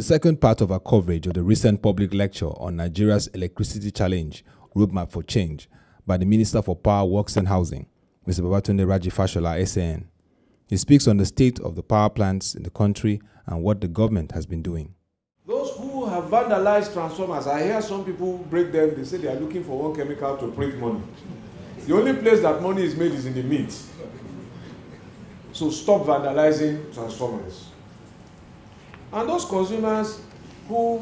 second part of our coverage of the recent public lecture on Nigeria's electricity challenge, Roadmap for Change, by the Minister for Power, Works and Housing, Mr. Babatunde Raji Fashola, SAN. He speaks on the state of the power plants in the country and what the government has been doing. Those who have vandalized transformers, I hear some people break them, they say they are looking for one chemical to print money. The only place that money is made is in the meat. So stop vandalizing transformers. And those consumers who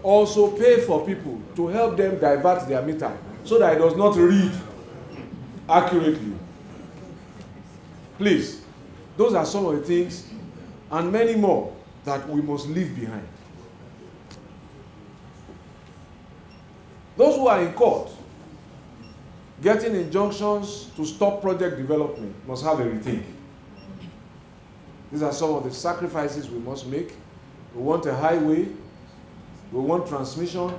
also pay for people to help them divert their meter so that it does not read accurately. Please, those are some of the things and many more that we must leave behind. Those who are in court getting injunctions to stop project development must have a rethink. These are some of the sacrifices we must make. We want a highway, we want transmission.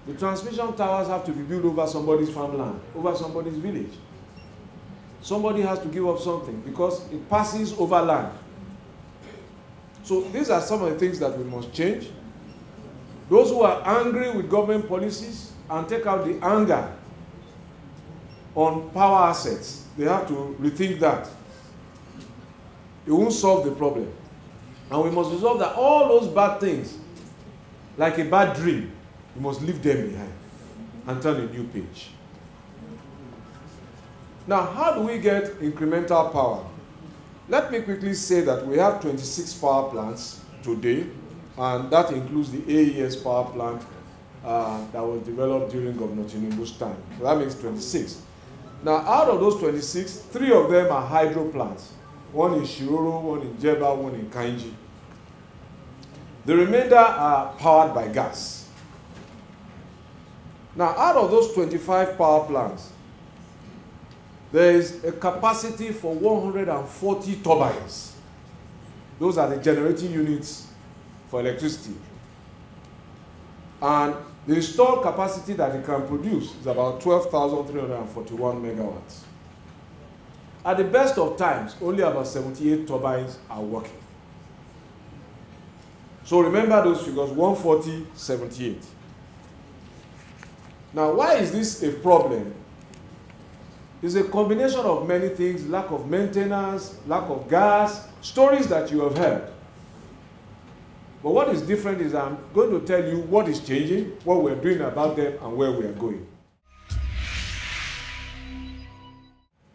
The transmission towers have to be built over somebody's farmland, over somebody's village. Somebody has to give up something because it passes over land. So these are some of the things that we must change. Those who are angry with government policies and take out the anger on power assets, they have to rethink that. It won't solve the problem. And we must resolve that all those bad things, like a bad dream, we must leave them behind and turn a new page. Now, how do we get incremental power? Let me quickly say that we have 26 power plants today, and that includes the AES power plant that was developed during Governor Tinubu's time. So that makes 26. Now, out of those 26, 3 of them are hydro plants. One in Shiroro, one in Jeba, one in Kainji. The remainder are powered by gas. Now, out of those 25 power plants, there is a capacity for 140 turbines. Those are the generating units for electricity. And the installed capacity that it can produce is about 12,341 megawatts. At the best of times, only about 78 turbines are working. So remember those figures, 140, 78. Now, why is this a problem? It's a combination of many things: lack of maintenance, lack of gas, stories that you have heard. But what is different is I'm going to tell you what is changing, what we're doing about them, and where we are going.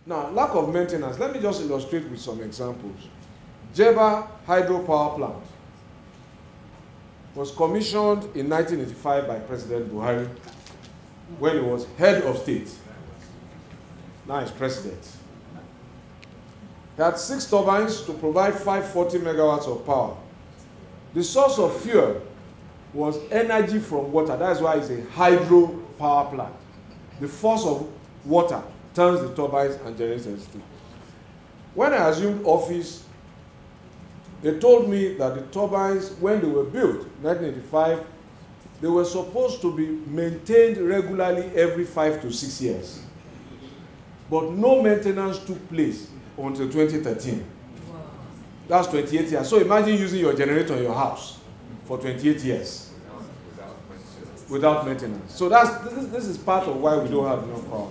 Now, lack of maintenance. Let me just illustrate with some examples. Jeba hydropower plant was commissioned in 1985 by President Buhari when he was head of state. Now he's president. He had 6 turbines to provide 540 megawatts of power. The source of fuel was energy from water. That's why it's a hydro power plant. The force of water turns the turbines and generates electricity. When I assumed office, they told me that the turbines, when they were built, 1985, they were supposed to be maintained regularly every 5 to 6 years. But no maintenance took place until 2013. Wow. That's 28 years. So imagine using your generator in your house for 28 years without maintenance. So this is part of why we don't have enough power.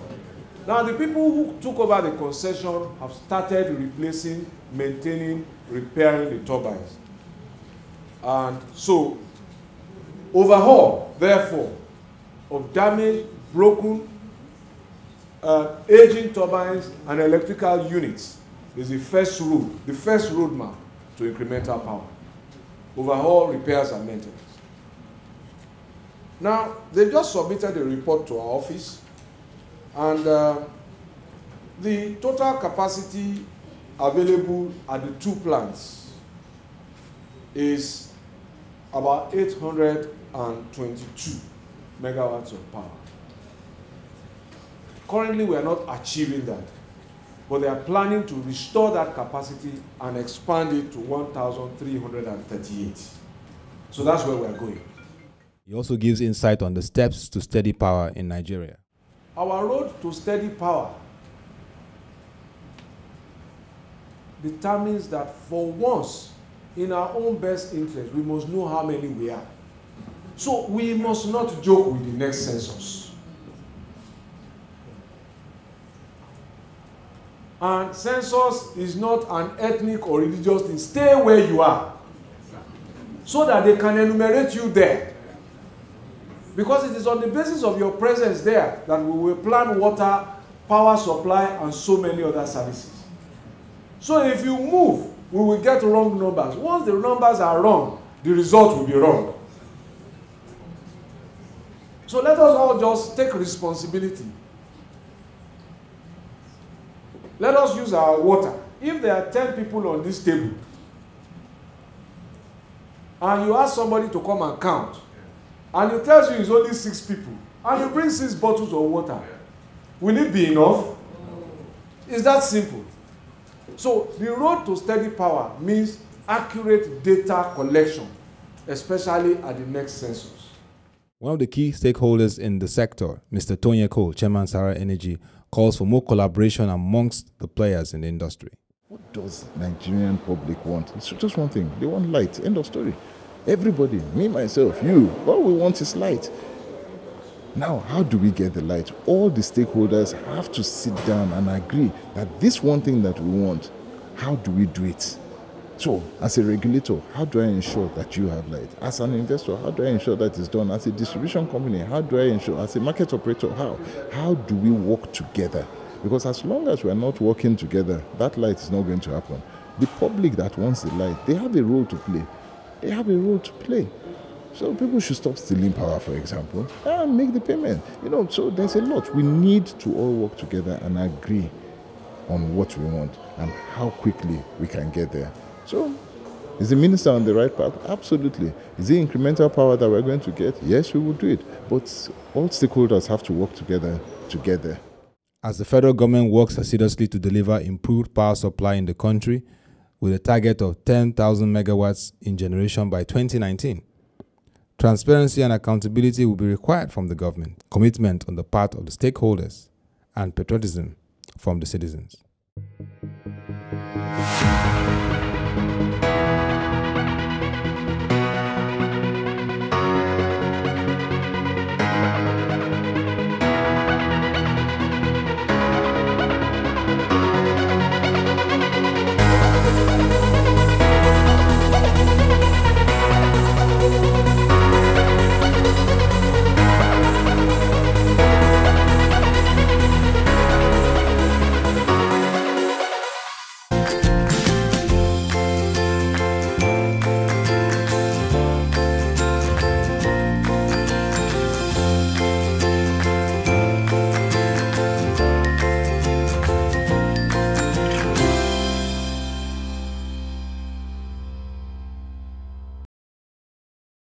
Now, the people who took over the concession have started replacing, maintaining, repairing the turbines. And so, overhaul, therefore, of damaged, broken, aging turbines and electrical units is the first roadmap to incremental power. Overhaul, repairs, and maintenance. Now, they just submitted a report to our office, and the total capacity available at the 2 plants is about 822 megawatts of power. Currently, we are not achieving that, but they are planning to restore that capacity and expand it to 1,338. So that's where we are going. He also gives insight on the steps to steady power in Nigeria. Our road to steady power determines that for once, in our own best interest, we must know how many we are. So we must not joke with the next census. And census is not an ethnic or religious thing. Stay where you are, so that they can enumerate you there. Because it is on the basis of your presence there that we will plan water, power supply, and so many other services. So if you move, we will get wrong numbers. Once the numbers are wrong, the result will be wrong. So let us all just take responsibility. Let us use our water. If there are 10 people on this table, and you ask somebody to come and count, and he tells you it's only 6 people, and you bring 6 bottles of water, will it be enough? It's that simple. So the road to steady power means accurate data collection, especially at the next census. One of the key stakeholders in the sector, Mr. Tonye Cole, Chairman Sahara Energy, calls for more collaboration amongst the players in the industry. What does Nigerian public want? It's just one thing. They want light. End of story. Everybody, me, myself, you, all we want is light. Now, how do we get the light? All the stakeholders have to sit down and agree that this one thing that we want, how do we do it? So, as a regulator, how do I ensure that you have light? As an investor, how do I ensure that it's done? As a distribution company, how do I ensure? As a market operator, how do we work together? Because as long as we're not working together, that light is not going to happen. The public that wants the light, they have a role to play. They have a role to play. So people should stop stealing power, for example, and make the payment. So there's a lot. We need to all work together and agree on what we want and how quickly we can get there. So, is the minister on the right path? Absolutely. Is it incremental power that we're going to get? Yes, we will do it. But all stakeholders have to work together to get there. As the federal government works assiduously to deliver improved power supply in the country, with a target of 10,000 megawatts in generation by 2019, transparency and accountability will be required from the government, commitment on the part of the stakeholders, and patriotism from the citizens.